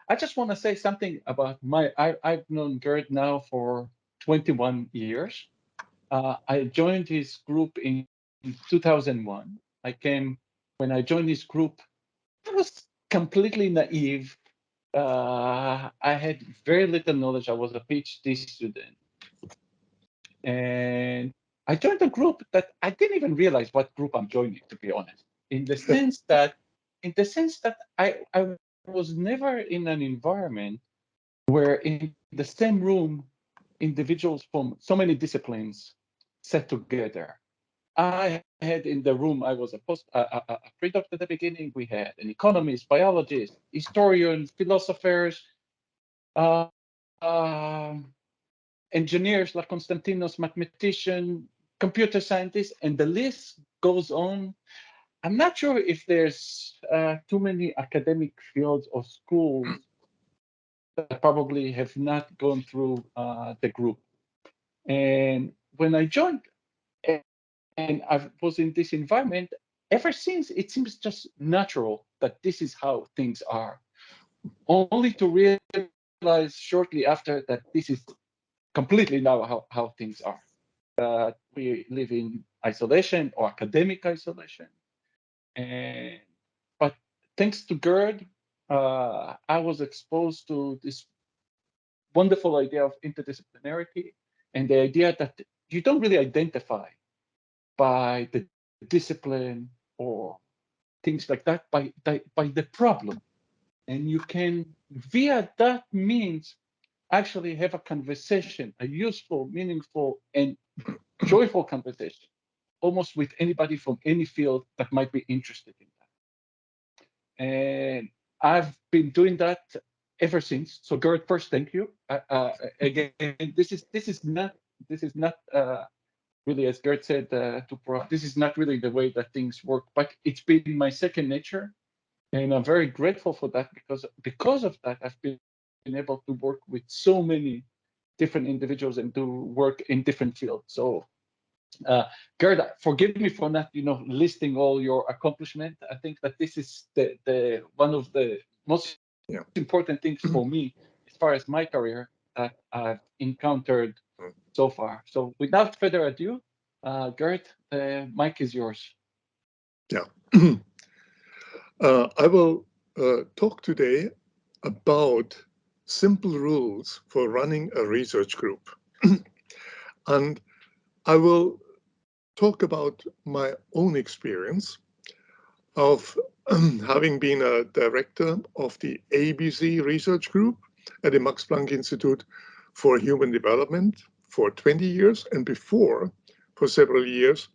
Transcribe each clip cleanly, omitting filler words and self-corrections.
I just want to say something about I've known Gerd now for 21 years. I joined his group in 2001. When I joined this group, I was completely naive. I had very little knowledge. I was a PhD student. And I joined a group that I didn't even realize what group I'm joining, to be honest. In the sense that I was never in an environment where in the same room individuals from so many disciplines sat together. I had in the room, I was a pre-doc at the beginning. We had an economist, biologist, historian, philosophers, uh, um, engineers like Konstantinos, mathematician, computer scientists, and the list goes on. I'm not sure if there's too many academic fields or schools that probably have not gone through the group. And when I joined and I was in this environment, ever since it seems just natural that this is how things are. Only to realize shortly after that this is completely now how things are. We live in isolation or academic isolation. And but thanks to Gerd, I was exposed to this wonderful idea of interdisciplinarity and the idea that you don't really identify by the discipline or things like that, by the problem. And you can, via that means, actually have a conversation, a useful, meaningful, and joyful conversation, almost with anybody from any field that might be interested in that. And I've been doing that ever since. So Gerd, first, thank you. Again, this is not really, as Gerd said to Prof, this is not really the way that things work, but it's been my second nature. And I'm very grateful for that because of that, I've been able to work with so many different individuals and do work in different fields. So, Gerd, forgive me for not, listing all your accomplishment. I think that this is the one of the most important things for me as far as my career that I've encountered so far. So, without further ado, Gerd, the mic is yours. Yeah. I will talk today about simple rules for running a research group. And I will talk about my own experience of having been a director of the ABC research group at the Max Planck Institute for Human Development for 20 years, and before, for several years,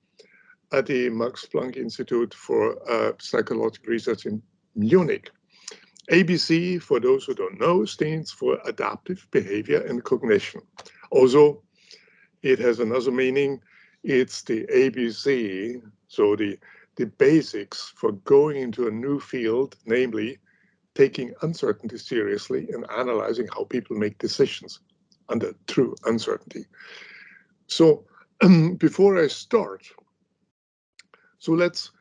at the Max Planck Institute for Psychological Research in Munich. ABC, for those who don't know, stands for Adaptive Behavior and Cognition. Also, it has another meaning. It's the ABC, so the basics for going into a new field, namely taking uncertainty seriously and analyzing how people make decisions under true uncertainty. So before I start, so let's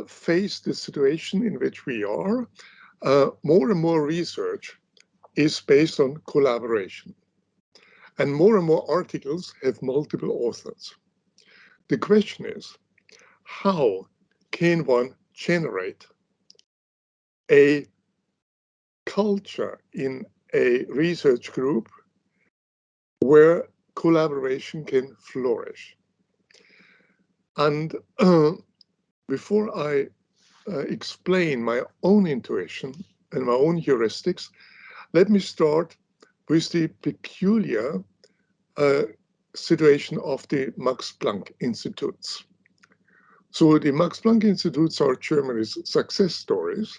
face the situation in which we are. More and more research is based on collaboration. And more articles have multiple authors. The question is, how can one generate a culture in a research group where collaboration can flourish? And before I explain my own intuition and my own heuristics, let me start with the peculiar situation of the Max Planck Institutes. So the Max Planck Institutes are Germany's success stories,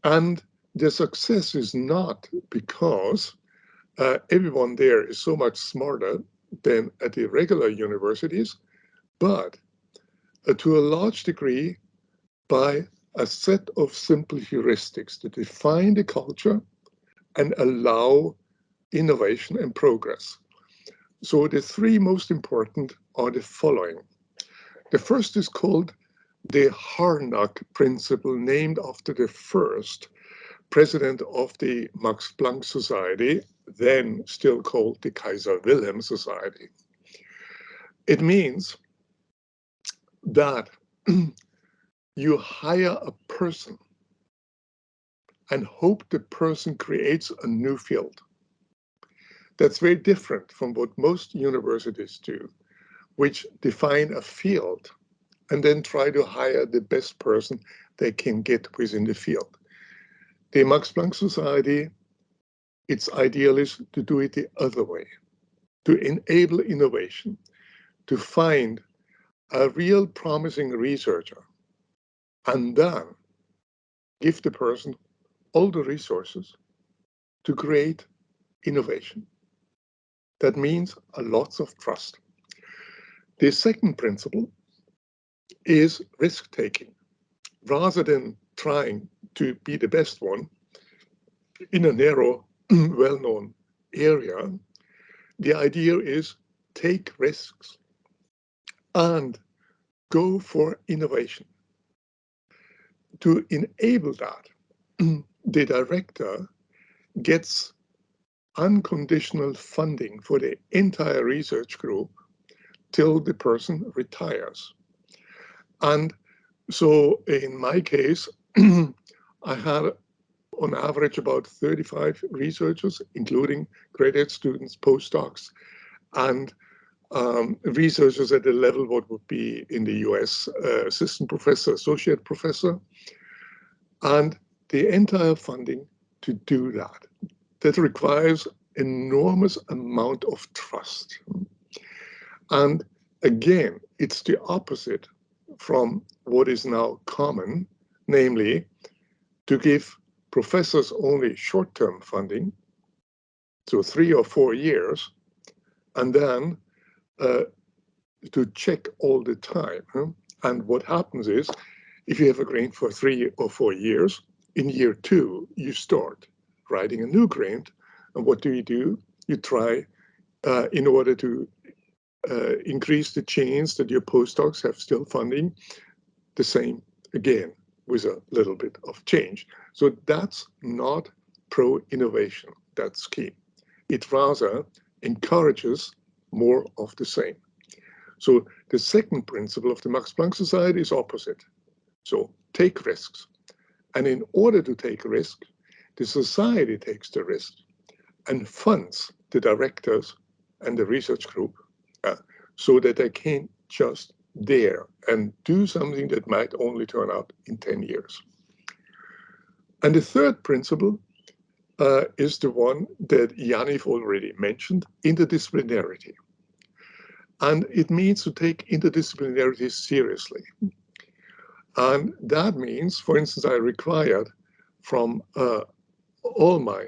and their success is not because everyone there is so much smarter than at the regular universities, but to a large degree by a set of simple heuristics that define the culture and allow innovation and progress. So the three most important are the following. The first is called the Harnack principle, named after the first president of the Max Planck Society, then still called the Kaiser Wilhelm Society. It means that you hire a person and hope the person creates a new field. That's very different from what most universities do, which define a field and then try to hire the best person they can get within the field. The Max Planck Society, its ideal is to do it the other way, to enable innovation, to find a real promising researcher, and then give the person all the resources to create innovation. That means a lot of trust. The second principle is risk-taking. Rather than trying to be the best one in a narrow, well-known area, the idea is take risks and go for innovation. To enable that, the director gets unconditional funding for the entire research group till the person retires. And so in my case, I had on average about 35 researchers, including graduate students, postdocs, and researchers at the level what would be in the US, assistant professor, associate professor, and the entire funding to do that. That requires enormous amount of trust. And again, it's the opposite from what is now common, namely to give professors only short-term funding, so 3 or 4 years, and then to check all the time. And what happens is, if you have a grant for 3 or 4 years, in year 2, you start writing a new grant. And what do? You try, in order to increase the chance that your postdocs have still funding, the same again with a little bit of change. So that's not pro-innovation, that's key. It rather encourages more of the same. So the second principle of the Max Planck Society is opposite. So take risks. And in order to take risk, the society takes the risk and funds the directors and the research group so that they can just dare and do something that might only turn out in 10 years. And the third principle is the one that Janif already mentioned, interdisciplinarity. And it means to take interdisciplinarity seriously. And that means, for instance, I required from all my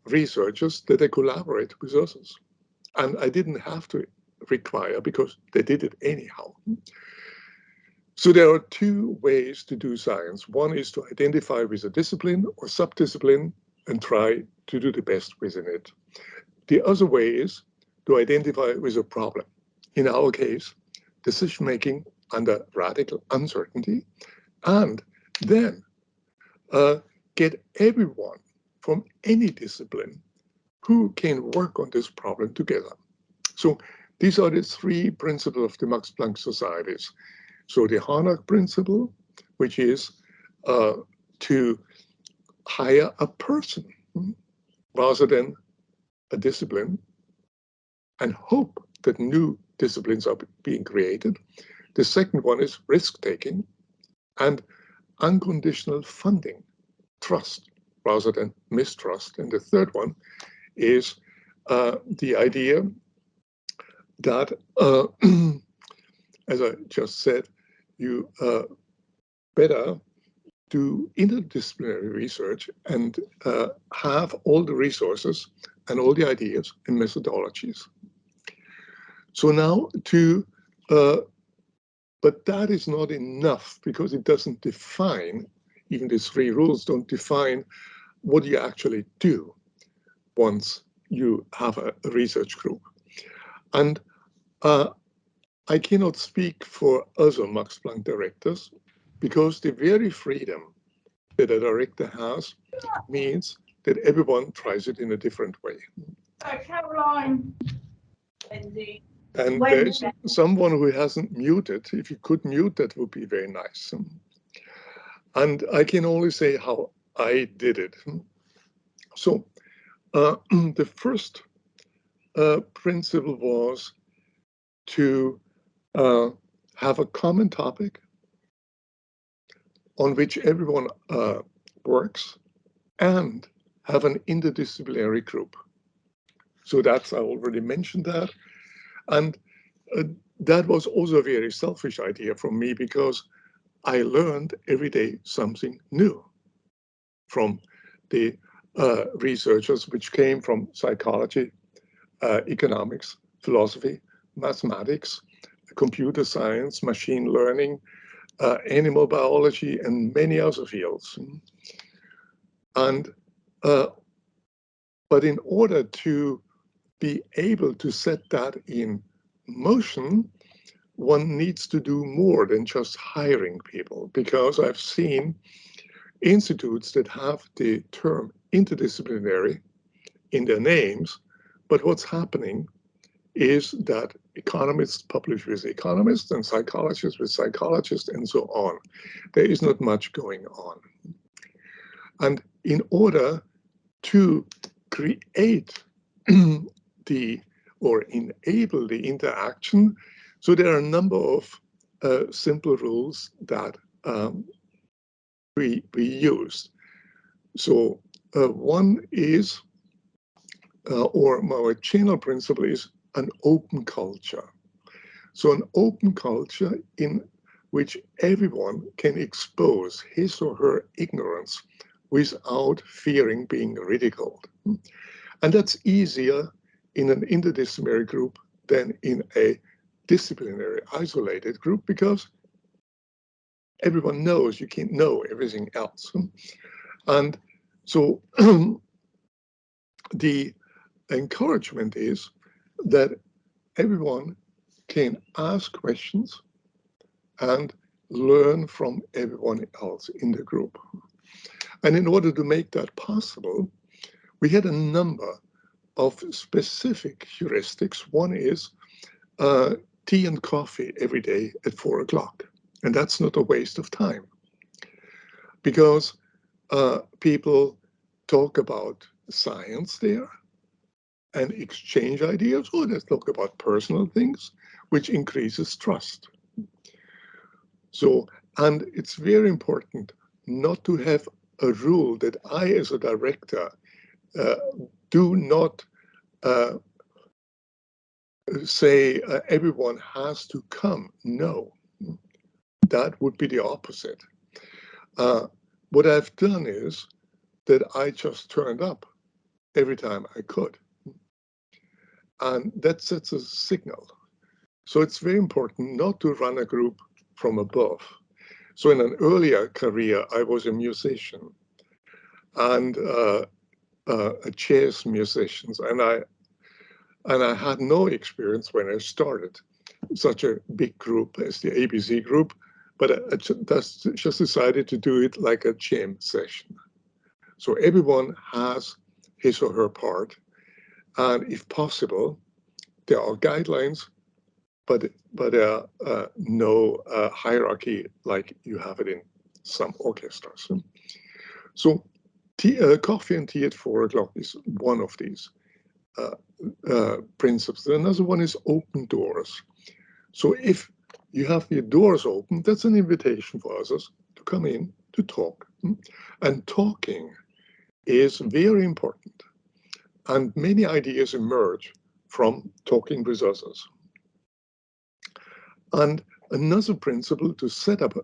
researchers that they collaborate with others. And I didn't have to require because they did it anyhow. So there are 2 ways to do science. One is to identify with a discipline or subdiscipline and try to do the best within it. The other way is to identify with a problem. In our case, decision-making under radical uncertainty, and then get everyone from any discipline who can work on this problem together. So these are the 3 principles of the Max Planck Societies. So the Honorary principle, which is to hire a person rather than a discipline and hope that new disciplines are being created. The second one is risk-taking and unconditional funding, trust rather than mistrust. And the third one is the idea that, as I just said, you better do interdisciplinary research and have all the resources and all the ideas and methodologies. So now but that is not enough because it doesn't define, even these 3 rules don't define what you actually do once you have a research group. And I cannot speak for other Max Planck directors because the very freedom that that a director has means that everyone tries it in a different way. Caroline. And there's someone who hasn't muted. If you could mute, that would be very nice. And I can only say how I did it. So the first principle was to have a common topic on which everyone works and have an interdisciplinary group. So that's, I already mentioned that. And that was also a very selfish idea from me, because I learned every day something new from the researchers, which came from psychology, economics, philosophy, mathematics, computer science, machine learning, animal biology, and many other fields. And but in order to be able to set that in motion, one needs to do more than just hiring people, because I've seen institutes that have the term interdisciplinary in their names, but what's happening is that economists publish with economists and psychologists with psychologists and so on. There is not much going on. And in order to create or enable the interaction, so there are a number of simple rules that we used. So one is, or our general principle is, an open culture. So an open culture in which everyone can expose his or her ignorance without fearing being ridiculed. And that's easier in an interdisciplinary group than in a disciplinary isolated group, because everyone knows you can't know everything else. And so the encouragement is that everyone can ask questions and learn from everyone else in the group. And in order to make that possible, we had a number of specific heuristics. One is tea and coffee every day at 4 o'clock. And that's not a waste of time, because people talk about science there and exchange ideas, or let's talk about personal things, which increases trust. So, and it's very important not to have a rule that I, as a director, do not say everyone has to come. No, that would be the opposite. What I've done is that I just turned up every time I could. And that sets a signal. So it's very important not to run a group from above. So in an earlier career, I was a musician and a jazz musician, and I had no experience when I started such a big group as the ABC group, but I just decided to do it like a jam session. So everyone has his or her part, and if possible, there are guidelines, but no hierarchy like you have it in some orchestras. So coffee and tea at 4 o'clock is one of these principles. Another one is open doors. So if you have your doors open, that's an invitation for others to come in to talk. And talking is very important. And many ideas emerge from talking with others. And another principle to set up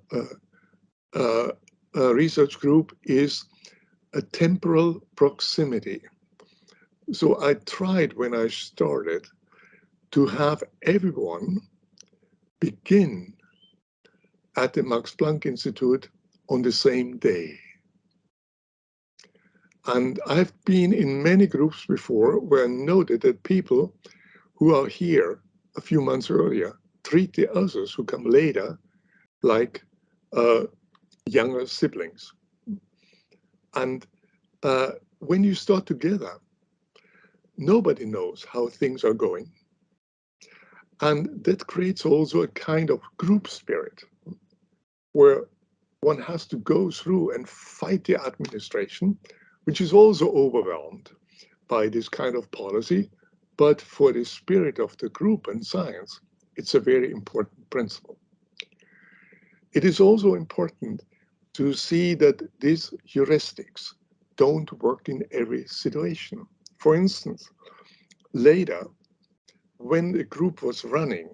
a research group is a temporal proximity. So I tried when I started to have everyone begin at the Max Planck Institute on the same day. And I've been in many groups before where I noted that people who are here a few months earlier treat the others who come later like younger siblings. And when you start together, nobody knows how things are going. And that creates also a kind of group spirit where one has to go through and fight the administration, which is also overwhelmed by this kind of policy. But for the spirit of the group and science, it's a very important principle. It is also important to see that these heuristics don't work in every situation. For instance, later, when the group was running,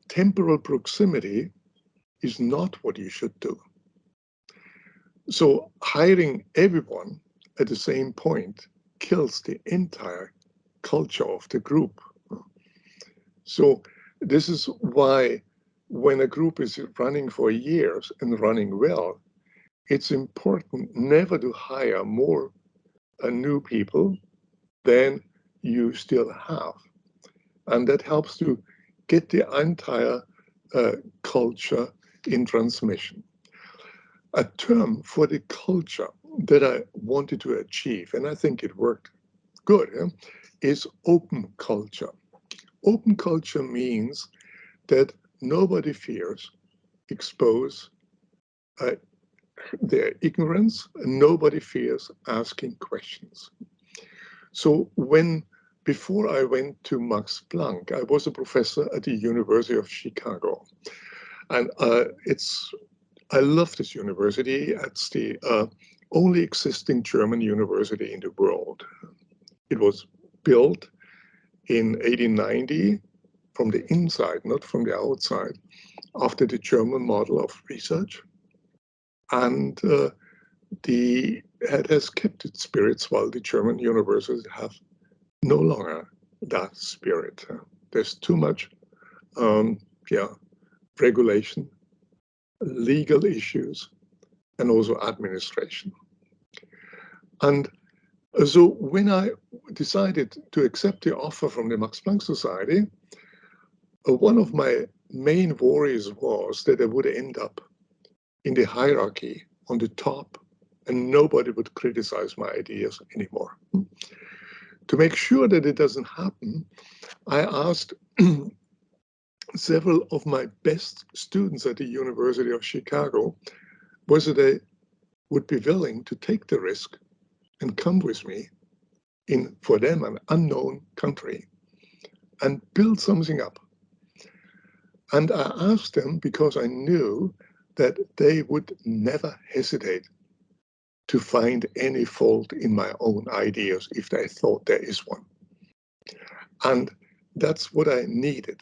temporal proximity is not what you should do. So hiring everyone at the same point kills the entire culture of the group. So this is why when a group is running for years and running well, it's important never to hire more new people than you still have. And that helps to get the entire culture in transmission. A term for the culture that I wanted to achieve, and I think it worked good, is open culture. Open culture means that nobody fears expose their ignorance, and nobody fears asking questions. So before I went to Max Planck, I was a professor at the University of Chicago. And I love this university. It's the only existing German university in the world. It was built in 1890 from the inside, not from the outside, after the German model of research. And it has kept its spirits while the German universities have no longer that spirit. There's too much regulation, legal issues, and also administration. And so when I decided to accept the offer from the Max Planck Society, one of my main worries was that I would end up in the hierarchy on the top and nobody would criticize my ideas anymore. To make sure that it doesn't happen, I asked several of my best students at the University of Chicago whether they would be willing to take the risk and come with me in, for them, an unknown country and build something up. And I asked them because I knew that they would never hesitate to find any fault in my own ideas if they thought there is one. And that's what I needed.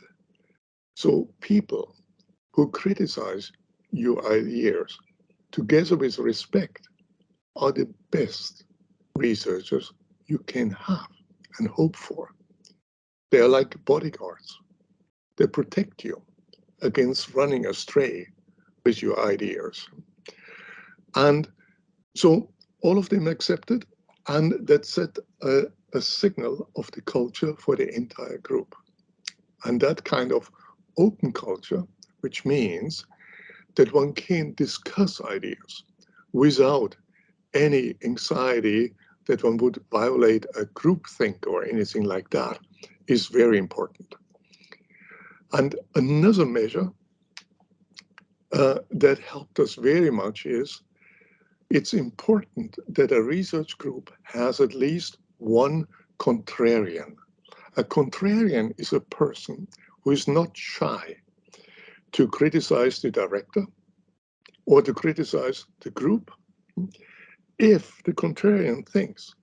So people who criticize your ideas together with respect are the best researchers you can have and hope for. They are like bodyguards. They protect you against running astray with your ideas. And so all of them accepted, and that set a signal of the culture for the entire group. And that kind of open culture, which means that one can discuss ideas without any anxiety that one would violate a groupthink or anything like that, is very important. And another measure that helped us very much is it's important that a research group has at least one contrarian. A contrarian is a person who is not shy to criticize the director or to criticize the group if the contrarian thinks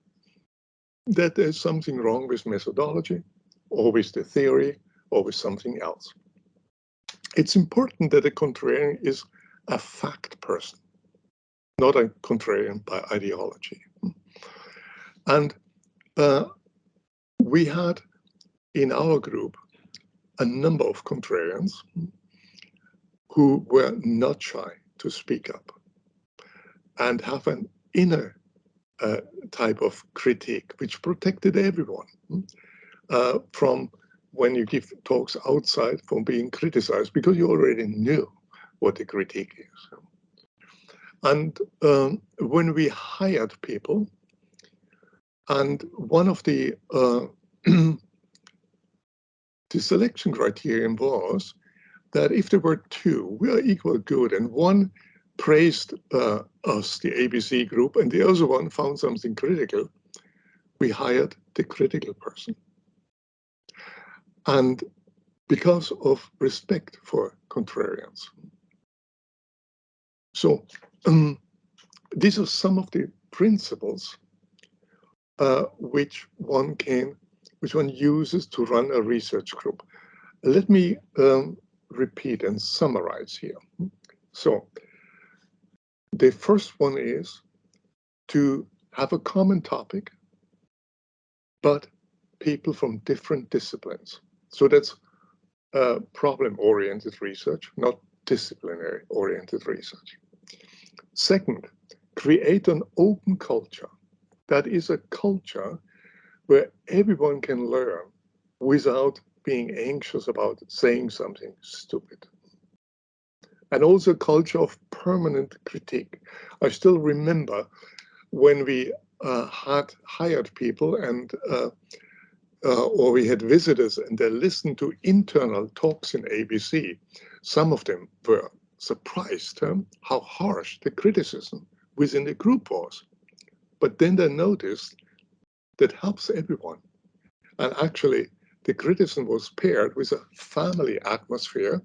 that there's something wrong with methodology or with the theory or with something else. It's important that a contrarian is a fact person, not a contrarian by ideology. And we had in our group a number of contrarians who were not shy to speak up and have an inner type of critique which protected everyone from when you give talks outside from being criticized because you already knew what the critique is. And when we hired people, and one of the the selection criterion was that if there were two, we are equal good, and one praised us, the ABC group, and the other one found something critical, we hired the critical person. And because of respect for contrarians. So these are some of the principles which one uses to run a research group. Let me repeat and summarize here. So the first one is to have a common topic, but people from different disciplines. So that's problem-oriented research, not disciplinary-oriented research. Second, create an open culture. That is a culture where everyone can learn without being anxious about saying something stupid. And also a culture of permanent critique. I still remember when we had hired people and or we had visitors and they listened to internal talks in ABC. Some of them were surprised how harsh the criticism within the group was. But then they noticed that helps everyone. And actually, the criticism was paired with a family atmosphere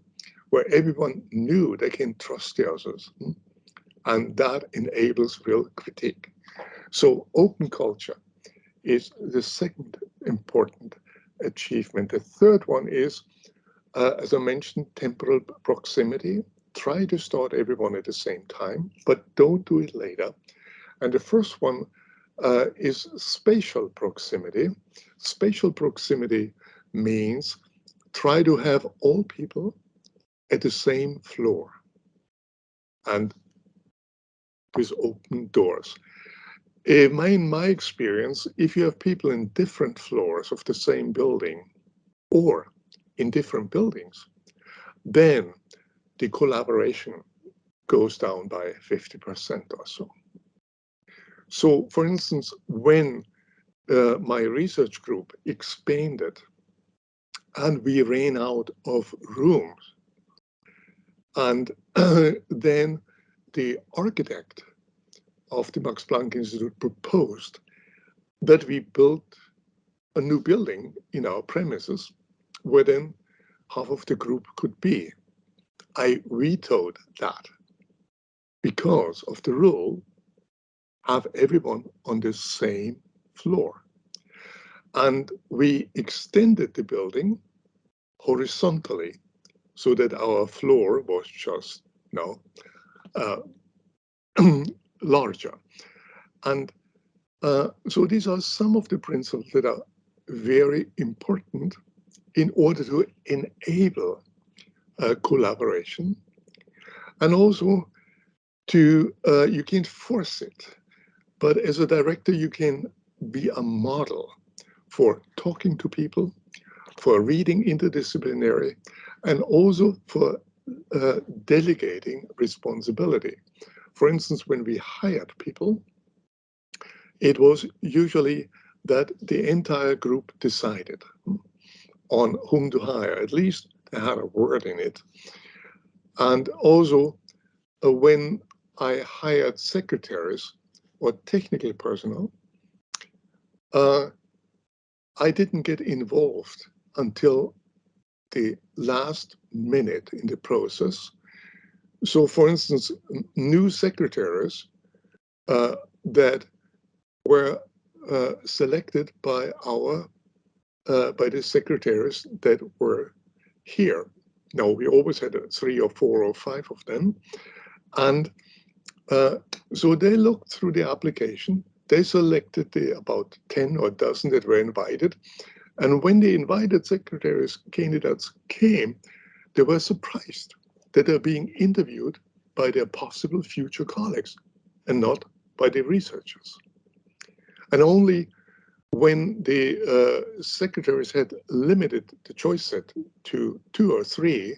where everyone knew they can trust the others. And that enables real critique. So open culture is the second important achievement. The third one is, as I mentioned, temporal proximity. Try to start everyone at the same time, but don't do it later. And the first one is spatial proximity. Spatial proximity means try to have all people at the same floor and with open doors. In my experience, if you have people in different floors of the same building or in different buildings, then the collaboration goes down by 50% or so. So, for instance, when my research group expanded and we ran out of rooms, and then the architect of the Max Planck Institute proposed that we built a new building in our premises where then half of the group could be. I vetoed that because of the rule, have everyone on the same floor. And we extended the building horizontally so that our floor was just larger. And so these are some of the principles that are very important in order to enable collaboration, and also to, you can't force it, but as a director, you can be a model for talking to people, for reading interdisciplinary, and also for delegating responsibility. For instance, when we hired people, it was usually that the entire group decided on whom to hire. At least they had a word in it. And also, when I hired secretaries or technical personnel, I didn't get involved until the last minute in the process. So, for instance, new secretaries that were selected by by the secretaries that were here. Now, we always had 3 or 4 or 5 of them. And so they looked through the application. They selected about 10 or a dozen that were invited. And when the invited secretaries candidates came, they were surprised that they're being interviewed by their possible future colleagues and not by the researchers. And only when the secretaries had limited the choice set to 2 or 3,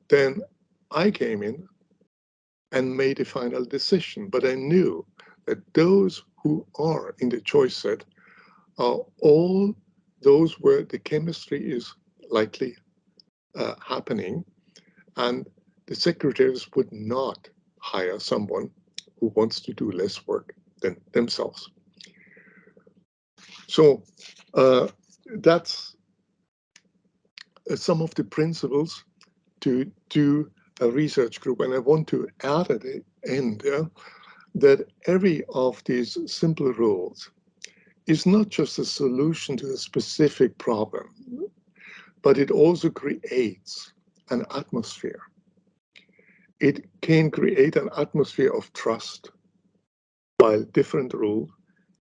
then I came in and made a final decision. But I knew that those who are in the choice set are all those where the chemistry is likely happening, and the secretaries would not hire someone who wants to do less work than themselves. So that's some of the principles to do a research group. And I want to add at the end that every of these simple rules is not just a solution to a specific problem, but it also creates an atmosphere. It can create an atmosphere of trust, while different rules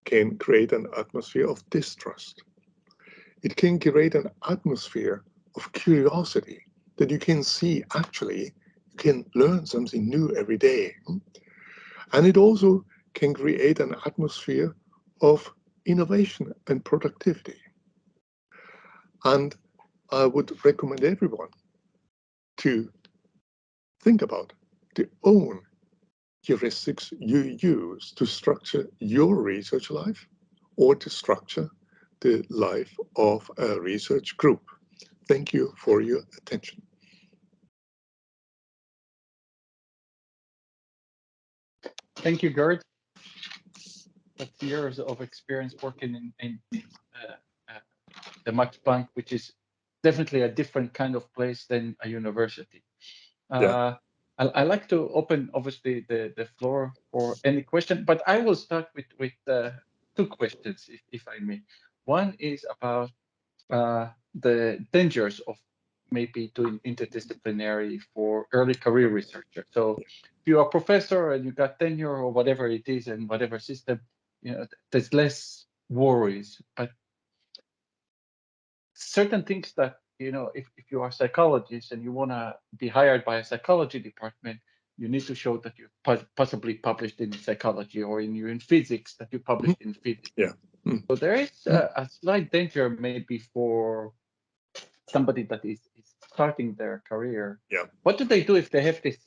can create an atmosphere of distrust. It can create an atmosphere of curiosity, that you can see actually you can learn something new every day. And it also can create an atmosphere of innovation and productivity. And I would recommend everyone to think about the own heuristics you use to structure your research life or to structure the life of a research group. Thank you for your attention. Thank you, Gerd. That's years of experience working in the Max Planck, which is definitely a different kind of place than a university. Yeah. I like to open, obviously, the floor for any question, but I will start with two questions, if I may. One is about the dangers of maybe doing interdisciplinary for early career researchers. So if you're a professor and you got tenure or whatever it is in whatever system, you know, there's less worries. But certain things that, you know, if you are a psychologist and you want to be hired by a psychology department, you need to show that you possibly published in psychology, or in physics that you published in physics. Yeah. So there is a slight danger maybe for somebody that is starting their career. Yeah. What do they do if they have this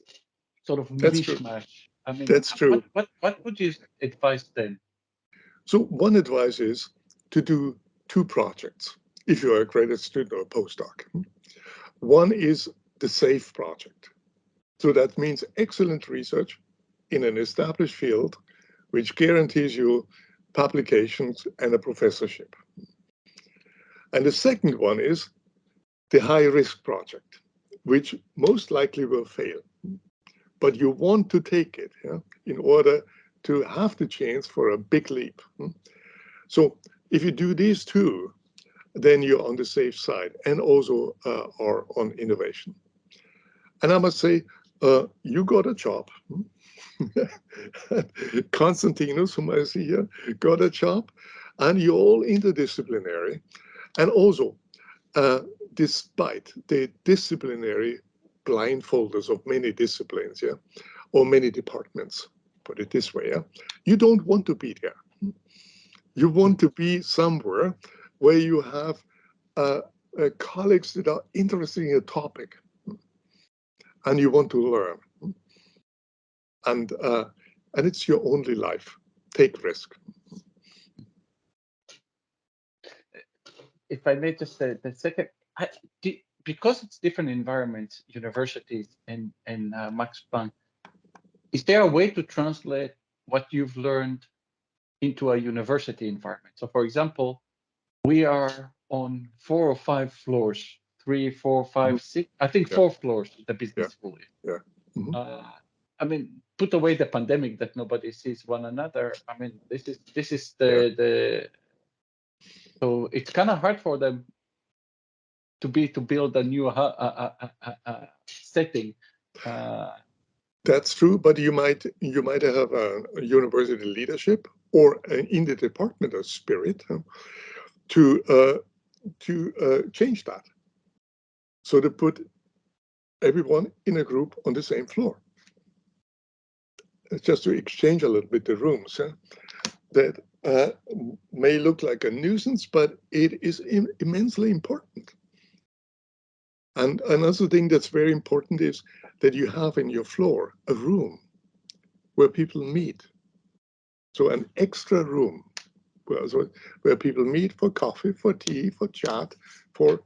sort of That's true. mishmash? I mean, That's true. What would you advise them? So one advice is to do two projects if you're a graduate student or a postdoc. One is the SAFE project. So that means excellent research in an established field, which guarantees you publications and a professorship. And the second one is the high risk project, which most likely will fail. But you want to take it in order to have the chance for a big leap. So if you do these two, then you're on the safe side and also are on innovation. And I must say, you got a job. Konstantinos, whom I see here, got a job, and you're all interdisciplinary. And also, despite the disciplinary blindfolders of many disciplines, or many departments, put it this way, you don't want to be there. You want to be somewhere where you have colleagues that are interested in a topic, and you want to learn. And it's your only life. Take risk. If I may just say the second, because it's different environments, universities and Max Planck, is there a way to translate what you've learned into a university environment? So, for example, we are on 4 or 5 floors, 3, 4, 5, 6. I think 4 floors. The business school is. Yeah. Mm-hmm. I mean, put away the pandemic that nobody sees one another. I mean, this is the so it's kind of hard for them to build a new setting. That's true, but you might have a university leadership or in the department a spirit to change that. So to put everyone in a group on the same floor, just to exchange a little bit the rooms. That may look like a nuisance, but it is immensely important. And another thing that's very important is that you have in your floor a room where people meet. So an extra room where people meet for coffee, for tea, for chat, for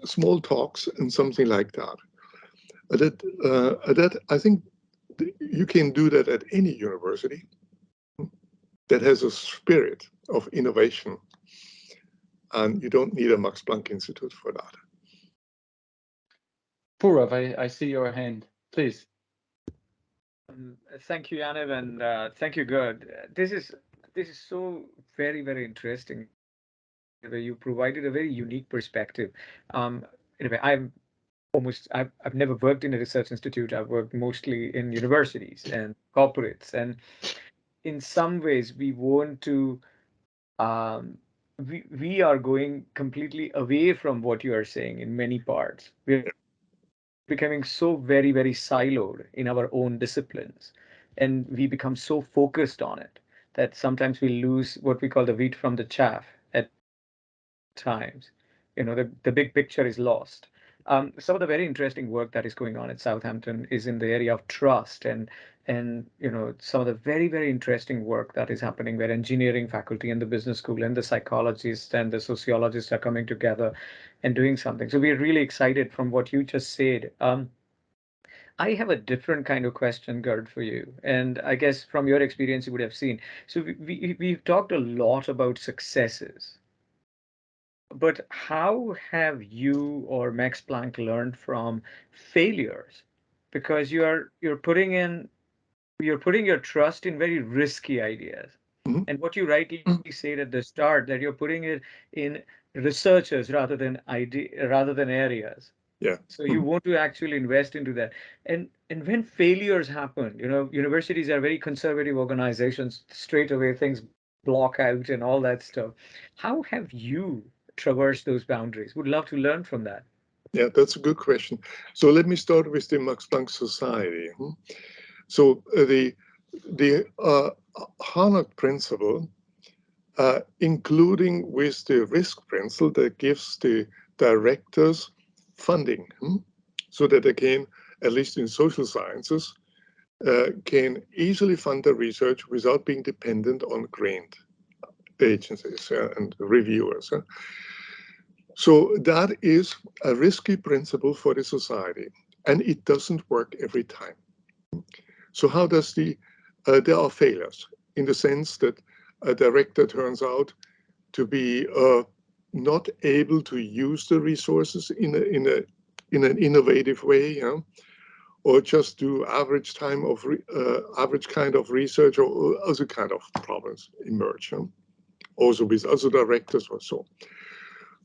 small talks and something like that. I think you can do that at any university that has a spirit of innovation. And you don't need a Max Planck Institute for that. Purav, I see your hand. Please. Thank you, Yaniv, and thank you, Gerd. This is so very interesting. You provided a very unique perspective. Anyway, I've never worked in a research institute. I've worked mostly in universities and corporates, and in some ways we want to we are going completely away from what you are saying in many parts. We're becoming so very siloed in our own disciplines, and we become so focused on it that sometimes we lose what we call the wheat from the chaff at times. The big picture is lost. Some of the very interesting work that is going on at Southampton is in the area of trust, and some of the very interesting work that is happening where engineering faculty and the business school and the psychologists and the sociologists are coming together and doing something. So we're really excited from what you just said. I have a different kind of question, Gerd, for you. And I guess from your experience, you would have seen. So we've talked a lot about successes. But how have you or Max Planck learned from failures? Because you're putting your trust in very risky ideas. Mm-hmm. And what you rightly said at the start, that you're putting it in researchers rather than areas. Yeah. So you want to actually invest into that. And when failures happen, universities are very conservative organizations. Straight away things block out and all that stuff. How have you traversed those boundaries? Would love to learn from that. Yeah, that's a good question. So let me start with the Max Planck Society. So the Harnett principle, including with the risk principle that gives the directors funding, so that they can, at least in social sciences, can easily fund their research without being dependent on grant agencies and reviewers. So that is a risky principle for the society, and it doesn't work every time. So how does there are failures in the sense that a director turns out to be not able to use the resources in an innovative way, or just do average kind of research, or other kind of problems emerge, also with other directors or so.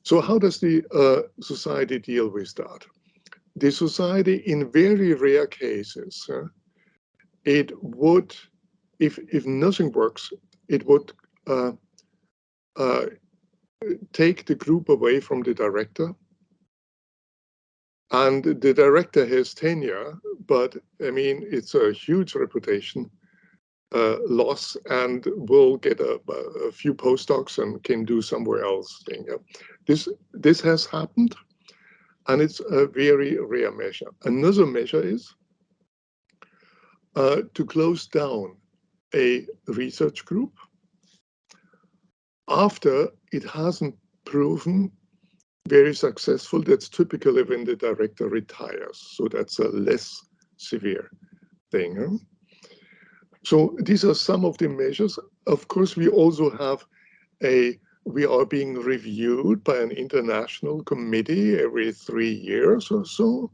So how does the society deal with that? The society, in very rare cases, it would, if nothing works, it would take the group away from the director. And the director has tenure, but I mean, it's a huge reputation loss, and will get a few postdocs and can do somewhere else. This has happened, and it's a very rare measure. Another measure is to close down a research group after it hasn't proven very successful. That's typically when the director retires. So that's a less severe thing. So these are some of the measures. Of course, we also have we are being reviewed by an international committee every 3 years or so,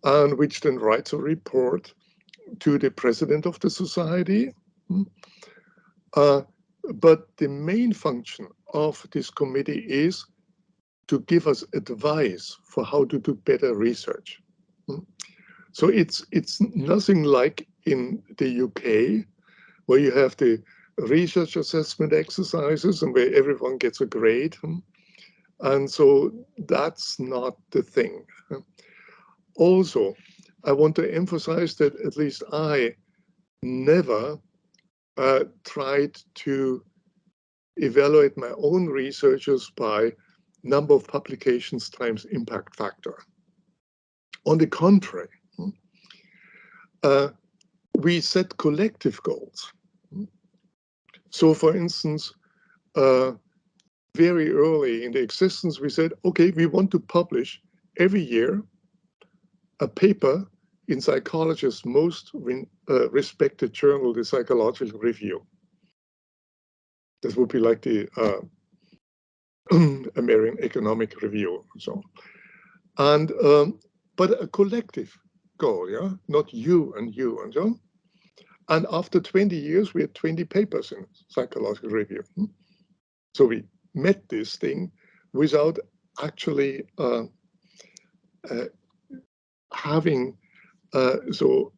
and which then writes a report to the president of the society. But the main function of this committee is to give us advice for how to do better research. So it's nothing like in the UK, where you have the research assessment exercises and where everyone gets a grade. And so that's not the thing. Also, I want to emphasize that at least I never tried to evaluate my own researchers by number of publications times impact factor. On the contrary, we set collective goals. So, for instance, very early in the existence, we said, okay, we want to publish every year a paper in psychologists' most respected journal, the Psychological Review. This would be like the American Economic Review and so on. And but a collective goal, yeah, not you and so on. And after 20 years, we had 20 papers in Psychological Review. So we met this thing without actually having so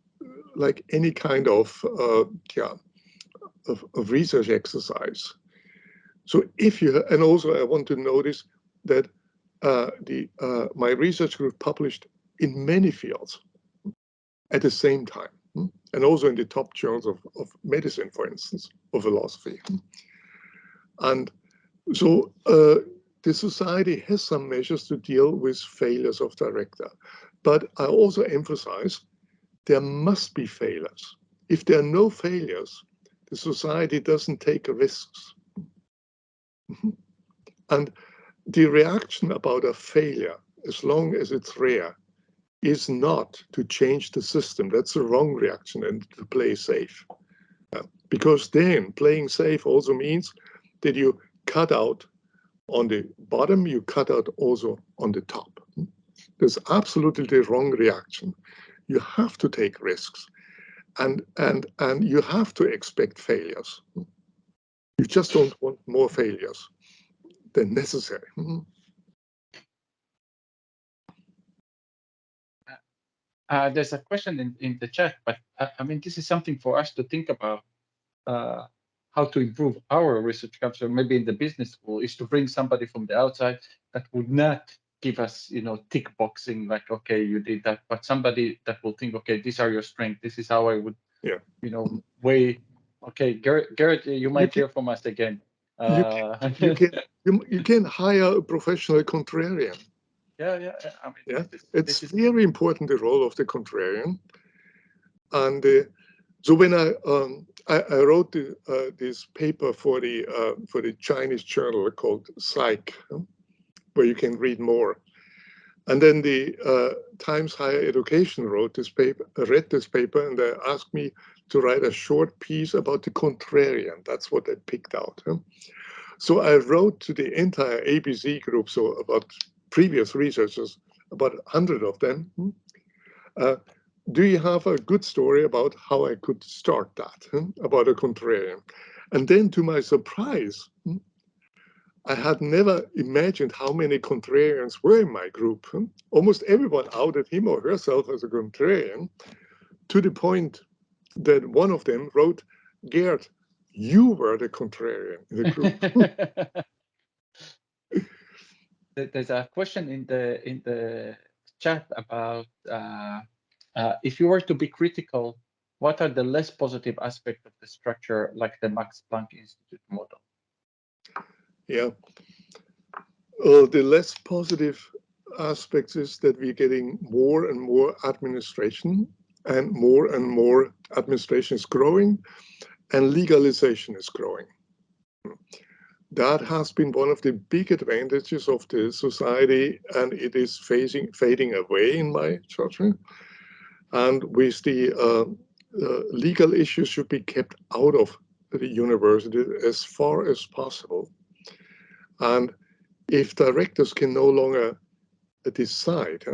like any kind of research exercise. So if you, and also I want to notice that my research group published in many fields at the same time, and also in the top journals of medicine, for instance, or philosophy. And so the society has some measures to deal with failures of director. But I also emphasize there must be failures. If there are no failures, the society doesn't take risks. And the reaction about a failure, as long as it's rare, is not to change the system. That's the wrong reaction, and to play safe. Because then playing safe also means that you cut out on the bottom, you cut out also on the top. That's absolutely the wrong reaction. You have to take risks, and you have to expect failures. You just don't want more failures than necessary. There's a question in the chat, but I mean, this is something for us to think about. How to improve our research culture, maybe in the business school, is to bring somebody from the outside that would not give us, tick boxing, like, okay, you did that, but somebody that will think, okay, these are your strengths. This is how I would, weigh. Okay, Gerd, you might hear from us again. You can hire a professional contrarian. Yeah. I mean, it's very important, the role of the contrarian. And so when I wrote this paper for the Chinese journal called Psych, where you can read more, and then the Times Higher Education read this paper, and they asked me to write a short piece about the contrarian. That's what they picked out. So I wrote to the entire ABC group, so about previous researchers, about 100 of them. Do you have a good story about how I could start that, about a contrarian? And then to my surprise, I had never imagined how many contrarians were in my group. Almost everyone outed him or herself as a contrarian, to the point that one of them wrote, Gerd, you were the contrarian in the group. There's a question in the chat about if you were to be critical, what are the less positive aspects of the structure, like the Max Planck Institute model? Yeah. The less positive aspects is that we're getting more and more administration, and more administration is growing, and legalization is growing. That has been one of the big advantages of the society, and it is fading away, in my judgment. And with the legal issues should be kept out of the university as far as possible. And if directors can no longer decide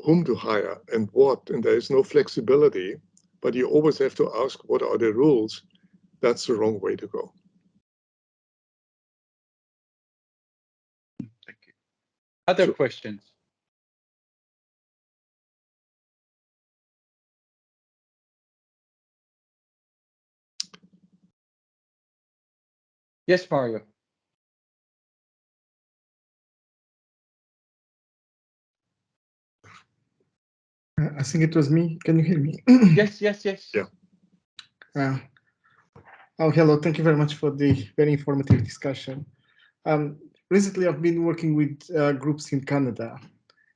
whom to hire and what, and there is no flexibility, but you always have to ask what are the rules, that's the wrong way to go. Thank you. Other questions? Yes, Mario. I think it was me. Can you hear me? Yes. Yeah. Oh, hello. Thank you very much for the very informative discussion. Recently, I've been working with groups in Canada,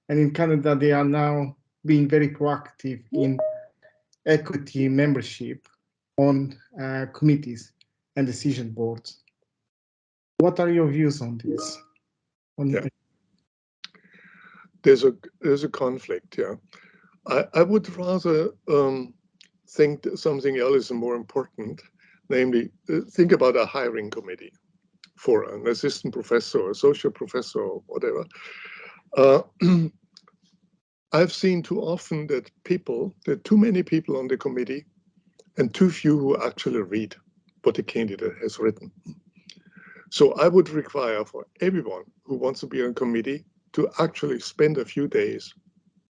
and in Canada, they are now being very proactive in equity membership on committees and decision boards. What are your views on this? Yeah. There's a conflict, yeah. I would rather think that something else is more important, namely think about a hiring committee for an assistant professor or associate professor or whatever. I've seen too often that there are too many people on the committee and too few who actually read what the candidate has written. So I would require for everyone who wants to be on a committee to actually spend a few days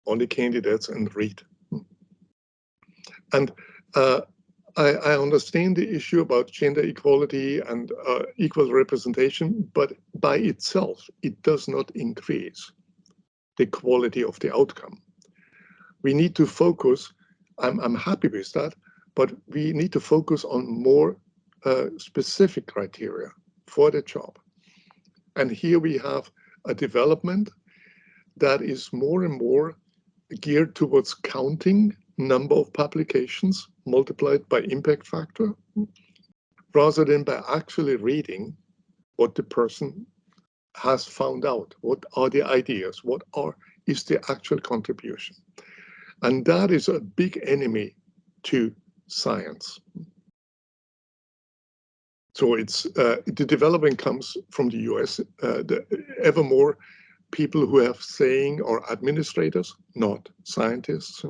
on the candidates and read. And I understand the issue about gender equality and equal representation, but by itself, it does not increase the quality of the outcome. We need to focus, I'm happy with that, but we need to focus on more specific criteria for the job. And here we have a development that is more and more geared towards counting number of publications multiplied by impact factor, rather than by actually reading what the person has found out. What are the ideas? What is the actual contribution? And that is a big enemy to science. So it's the development comes from the US. Ever more people who have saying are administrators, not scientists,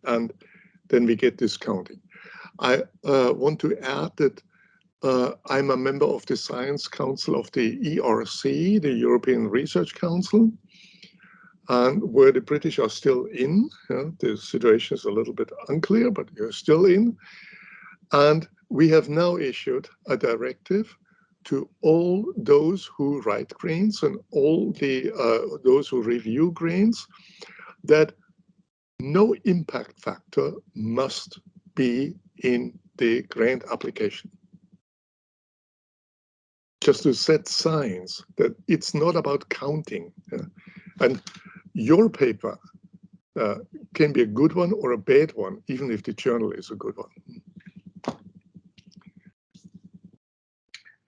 and then we get this counting. I want to add that I'm a member of the Science Council of the ERC, the European Research Council, and where the British are still in. The situation is a little bit unclear, but you're still in. And we have now issued a directive to all those who write grants and all those who review grants that no impact factor must be in the grant application. Just to set signs that it's not about counting. And your paper can be a good one or a bad one, even if the journal is a good one.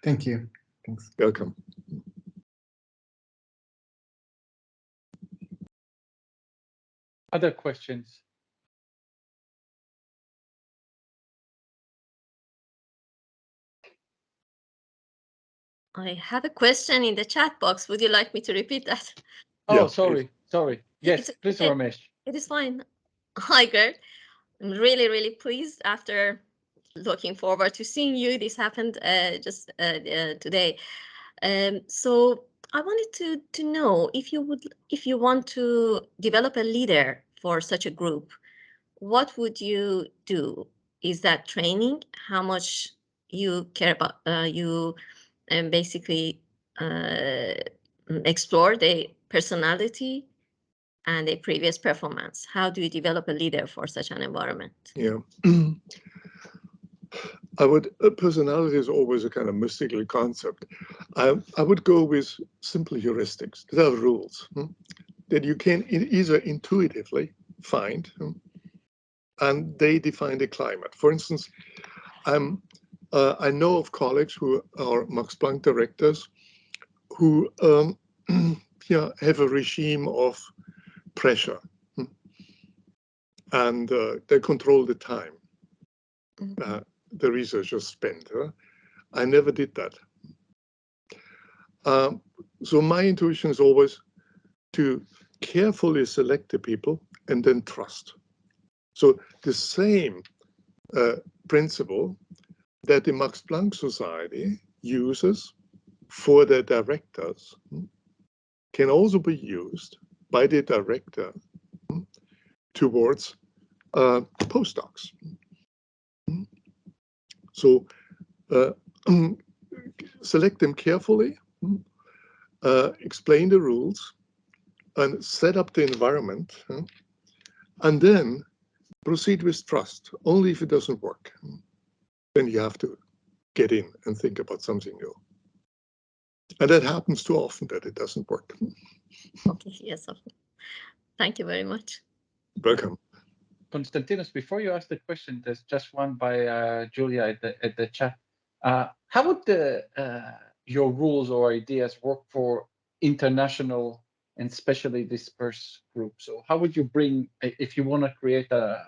Thank you. Thanks. Welcome. Other questions? I have a question in the chat box. Would you like me to repeat that? Oh, Yeah, sorry. Yes, It's please, okay. Ramesh. It is fine. Hi, Gerd. I'm really, really pleased after looking forward to seeing you. This happened just today. So I wanted to know if you want to develop a leader for such a group, what would you do? Is that training? How much you care about you basically explore the personality and the previous performance? How do you develop a leader for such an environment? Yeah. Personality is always a kind of mystical concept. I would go with simple heuristics. There are rules that you can either intuitively find, and they define the climate. For instance, I know of colleagues who are Max Planck directors who have a regime of pressure, and they control the time the researchers spend. I never did that. So my intuition is always to carefully select the people and then trust. So the same principle that the Max Planck Society uses for the directors can also be used by the director towards postdocs. So select them carefully, explain the rules, and set up the environment, and then proceed with trust. Only if it doesn't work, then you have to get in and think about something new. And that happens too often that it doesn't work. Okay, yes. Thank you very much. Welcome. Konstantinos, before you ask the question, there's just one by Julia at the chat. How would your rules or ideas work for international and specially dispersed groups? So how would you bring, if you want to create a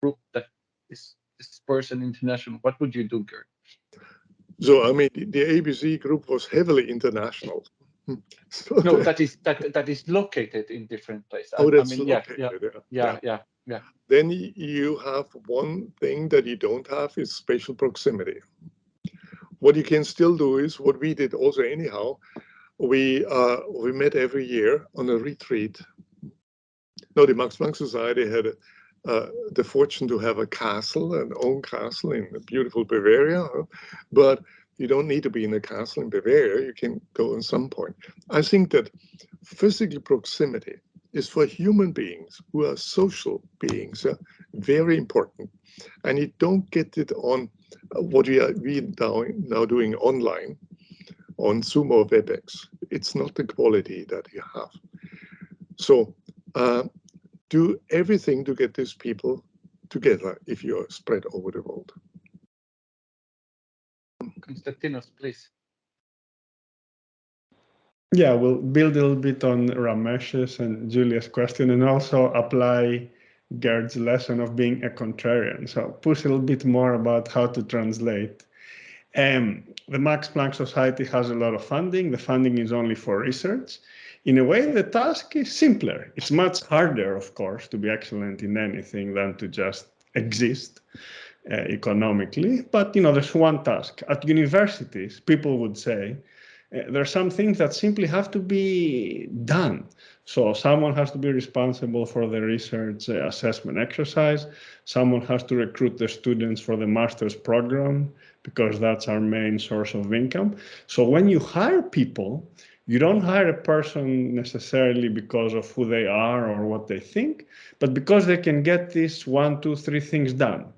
group that is dispersed and international, what would you do, Gerd? So, I mean, the ABC group was heavily international. So no, that is located in different places. Oh, that's I mean, located. Yeah. Then you have one thing that you don't have is spatial proximity. What you can still do is what we did also anyhow. We met every year on a retreat. No, the Max Planck Society had the fortune to have a castle, an own castle in beautiful Bavaria, but you don't need to be in a castle in Bavaria. You can go at some point. I think that physical proximity is for human beings who are social beings, very important. And you don't get it on what we now doing online, on Zoom or WebEx. It's not the quality that you have. So do everything to get these people together if you're spread over the world. Konstantinos, please. Yeah, we'll build a little bit on Ramesh's and Julia's question and also apply Gerd's lesson of being a contrarian. So push a little bit more about how to translate. The Max Planck Society has a lot of funding. The funding is only for research. In a way, the task is simpler. It's much harder, of course, to be excellent in anything than to just exist economically. But, there's one task. At universities, people would say, there are some things that simply have to be done. So someone has to be responsible for the research assessment exercise. Someone has to recruit the students for the master's program because that's our main source of income. So when you hire people, you don't hire a person necessarily because of who they are or what they think, but because they can get these 1, 2, 3 things done.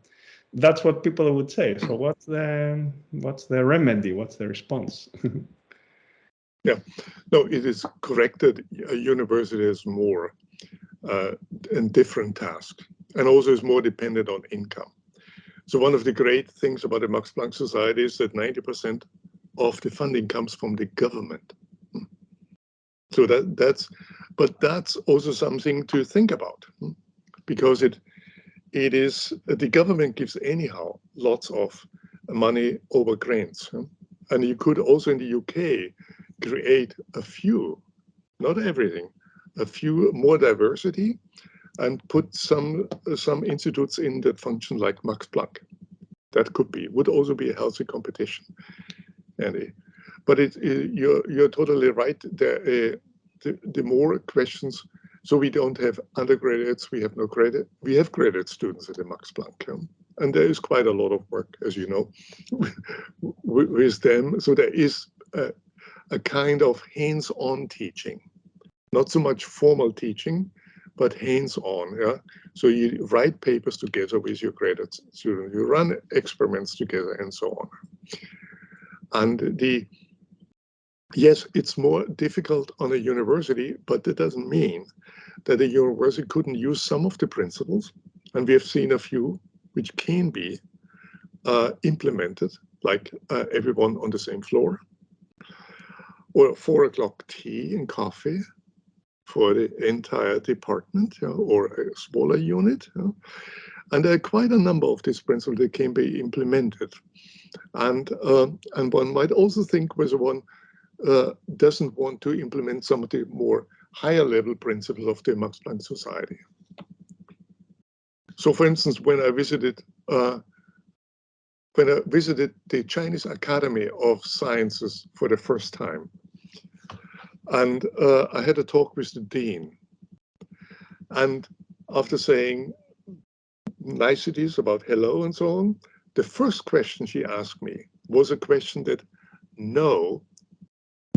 That's what people would say. So what's the remedy? What's the response? Yeah, no, it is correct that a university has more and different tasks, and also is more dependent on income. So one of the great things about the Max Planck Society is that 90% of the funding comes from the government. So that's also something to think about, because it is the government gives anyhow lots of money over grants, and you could also in the UK create a few, not everything, a few more diversity, and put some institutes in that function like Max Planck. That would also be a healthy competition, Andy. But you're totally right. The more questions, so we don't have undergraduates, we have no graduate, we have graduate students at the Max Planck, and there is quite a lot of work, as you know, with them. So there is a kind of hands-on teaching, not so much formal teaching, but hands-on. Yeah. So you write papers together with your graduate students, you run experiments together, and so on. And yes, it's more difficult on a university, but that doesn't mean that a university couldn't use some of the principles, and we have seen a few which can be implemented, like everyone on the same floor, or 4 o'clock tea and coffee for the entire department, or a smaller unit. And there are quite a number of these principles that can be implemented. And one might also think whether one doesn't want to implement some of the more higher level principles of the Max Planck Society. So for instance, when I visited the Chinese Academy of Sciences for the first time, and I had a talk with the dean, and after saying niceties about hello and so on, the first question she asked me was a question that no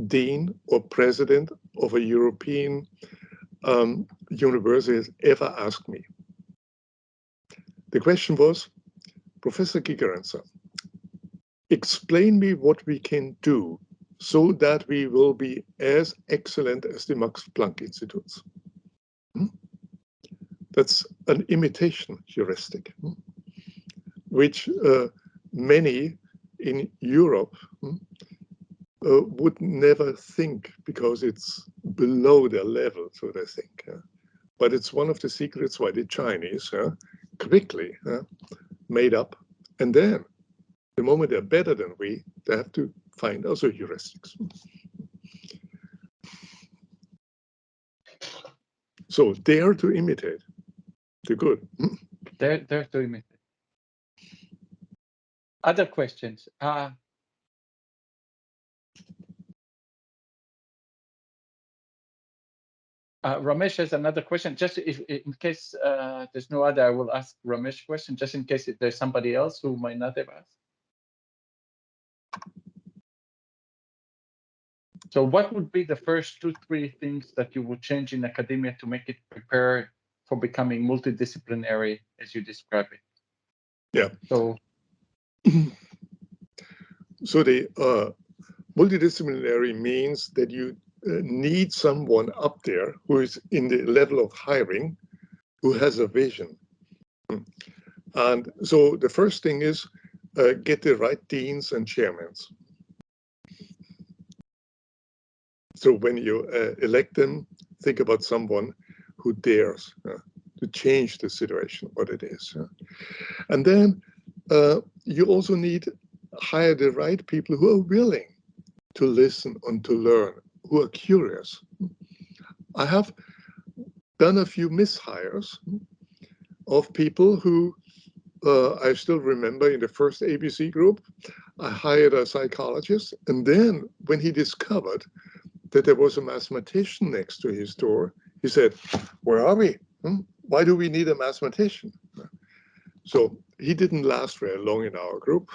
dean or president of a European university has ever asked me. The question was, Professor Gigerenzer, explain me what we can do so that we will be as excellent as the Max Planck Institutes. That's an imitation heuristic, which many in Europe would never think because it's below their level, so they think. But it's one of the secrets why the Chinese quickly made up. And then, the moment they're better than we, they have to find also heuristics. So dare to imitate the good. Dare to imitate. Other questions? Ramesh has another question. Just if, in case there's no other, I will ask Ramesh question, just in case if there's somebody else who might not have asked. So what would be the first 2-3 things that you would change in academia to make it prepare for becoming multidisciplinary as you describe it? Yeah. So, so the multidisciplinary means that you need someone up there who is in the level of hiring, who has a vision. And so the first thing is get the right deans and chairmen. So when you elect them, think about someone who dares to change the situation, what it is. And then you also need hire the right people who are willing to listen and to learn, who are curious. I have done a few mishires of people who I still remember in the first ABC group, I hired a psychologist, and then when he discovered that there was a mathematician next to his door, he said, "Where are we? Why do we need a mathematician?" So he didn't last very long in our group,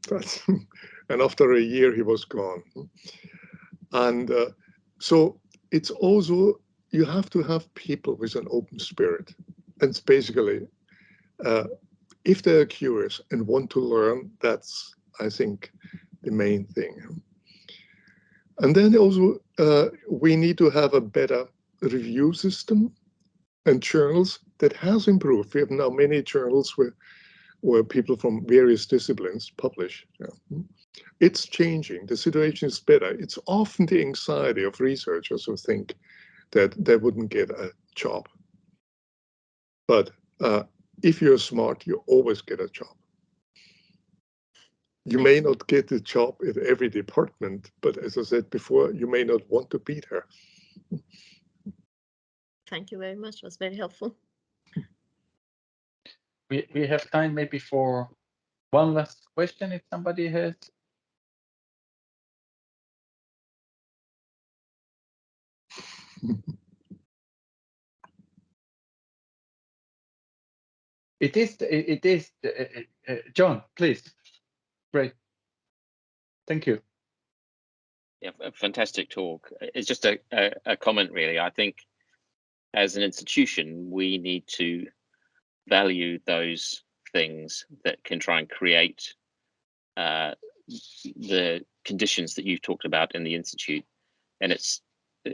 but, and after a year he was gone. And so it's also, you have to have people with an open spirit. And it's basically, if they're curious and want to learn, that's, I think, the main thing. And then also, we need to have a better review system and journals that has improved. We have now many journals where people from various disciplines publish. It's changing. The situation is better. It's often the anxiety of researchers who think that they wouldn't get a job. But if you're smart, you always get a job. You may not get a job in every department, but as I said before, you may not want to be there. Thank you very much. It was very helpful. we have time maybe for one last question if somebody has. It is, John, please. Great. Thank you. Yeah, a fantastic talk. It's just a comment, really. I think as an institution, we need to value those things that can try and create the conditions that you've talked about in the Institute. And it's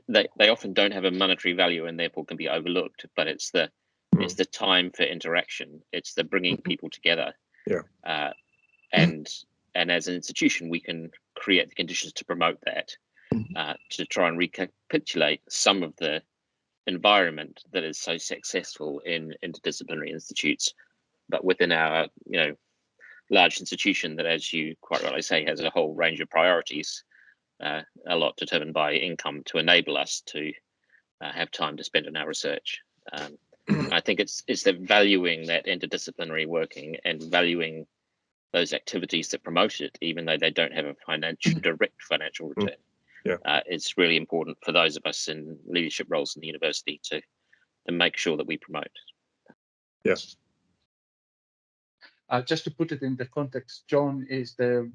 they often don't have a monetary value and therefore can be overlooked, but it's the time for interaction. It's the bringing people together. Yeah. And as an institution, we can create the conditions to promote that, to try and recapitulate some of the environment that is so successful in interdisciplinary institutes, but within our large institution that, as you quite rightly say, has a whole range of priorities, a lot determined by income, to enable us to have time to spend on our research. I think it's the valuing that interdisciplinary working and valuing those activities that promote it, even though they don't have a direct financial return. It's really important for those of us in leadership roles in the university to make sure that we promote. Yes. Just to put it in the context, John is the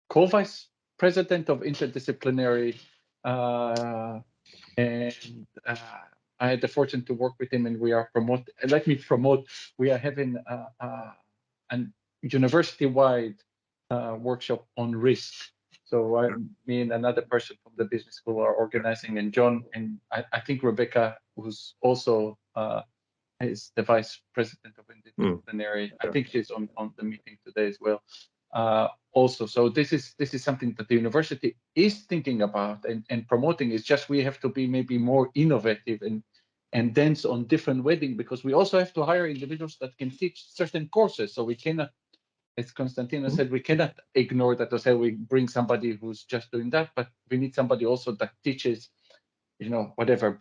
co-vice president of interdisciplinary, and I had the fortune to work with him, and we are we are having an university-wide workshop on risk. So me and another person from the business school are organizing, and John and I think Rebecca, who's also is the vice president of interdisciplinary. I think she's on the meeting today as well. Also, so this is something that the university is thinking about and promoting. It's just we have to be maybe more innovative and dense on different wedding, because we also have to hire individuals that can teach certain courses. So we cannot, as Konstantina said, we cannot ignore that to say we bring somebody who's just doing that, but we need somebody also that teaches, you know, whatever,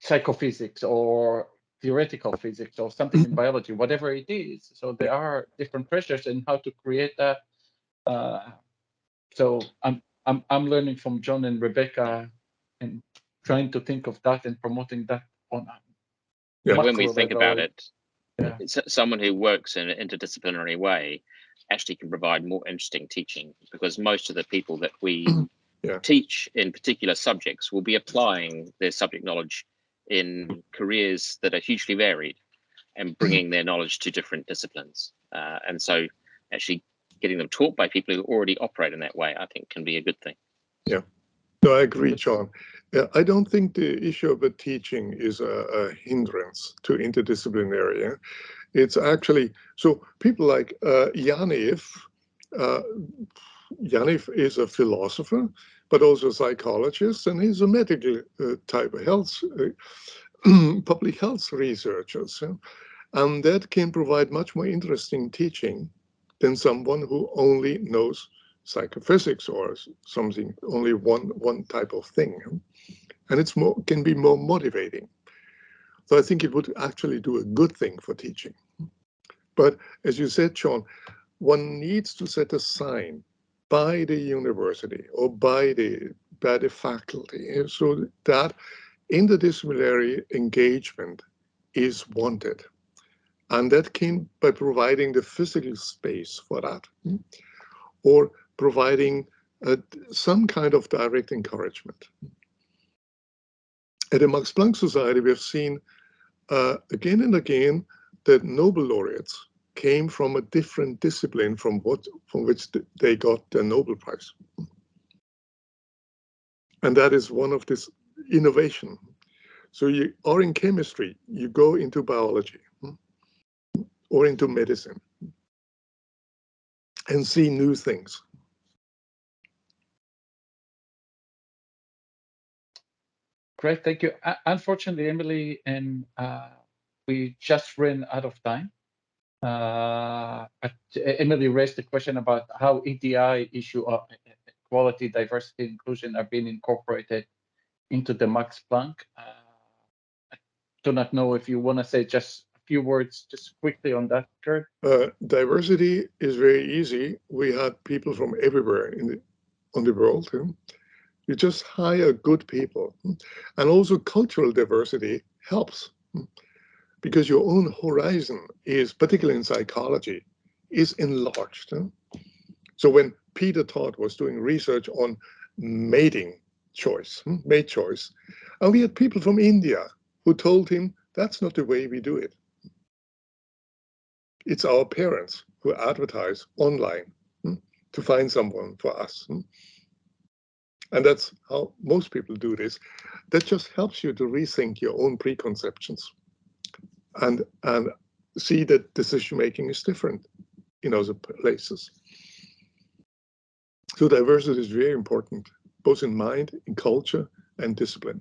psychophysics or theoretical physics or something in biology, whatever it is. So there are different pressures and how to create that. So I'm learning from John and Rebecca and trying to think of that and promoting that on. When we think about it, yeah. Someone who works in an interdisciplinary way actually can provide more interesting teaching, because most of the people that we teach in particular subjects will be applying their subject knowledge in careers that are hugely varied and bringing their knowledge to different disciplines. And so actually getting them taught by people who already operate in that way, I think can be a good thing. Yeah, no, I agree, John. I don't think the issue of the teaching is a hindrance to interdisciplinary. It's actually, so people like Yaniv is a philosopher, but also a psychologist, and he's a medical type of health, public health researcher. And that can provide much more interesting teaching than someone who only knows psychophysics or something, only one type of thing. And it's more, can be more motivating. So I think it would actually do a good thing for teaching. But as you said, John, one needs to set a sign by the university or by the faculty so that interdisciplinary engagement is wanted. And that came by providing the physical space for that, or providing some kind of direct encouragement. At the Max Planck Society, we have seen again and again that Nobel laureates came from a different discipline from which they got their Nobel Prize. And that is one of this innovation. So you are in chemistry, you go into biology or into medicine and see new things. Great, thank you. Unfortunately, Emily, and we just ran out of time. Emily raised the question about how EDI issue of equality, diversity, inclusion are being incorporated into the Max Planck. I do not know if you want to say just a few words just quickly on that, Gerd. Diversity is very easy. We had people from everywhere on the world. You just hire good people. And also cultural diversity helps, because your own horizon is, particularly in psychology, is enlarged. So when Peter Todd was doing research on mate choice, and we had people from India who told him, that's not the way we do it. It's our parents who advertise online to find someone for us. And that's how most people do this. That just helps you to rethink your own preconceptions and see that decision-making is different in other places. So diversity is very important, both in mind, in culture, and discipline.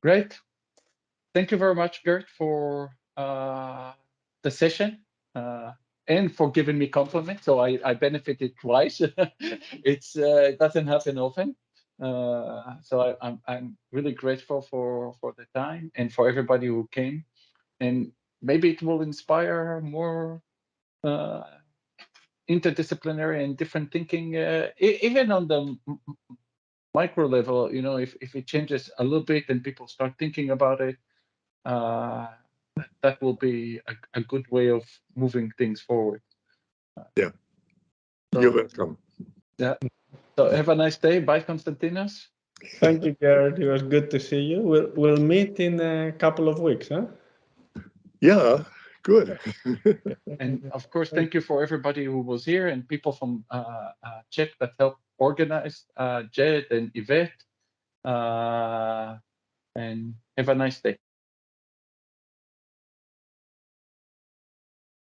Great. Thank you very much, Gerd, for the session and for giving me compliments. So I benefited twice. It doesn't happen often. So I'm really grateful for the time and for everybody who came. And maybe it will inspire more interdisciplinary and different thinking, even on the micro level. You know, if it changes a little bit and people start thinking about it, that will be a good way of moving things forward. Yeah, you're welcome. Yeah. So have a nice day. Bye, Konstantinos. Thank you, Gerd. It was good to see you. We'll meet in a couple of weeks, huh? Yeah, good. And of course, thank you for everybody who was here and people from CHEP that helped organize, Jed and Yvette. And Have a nice day.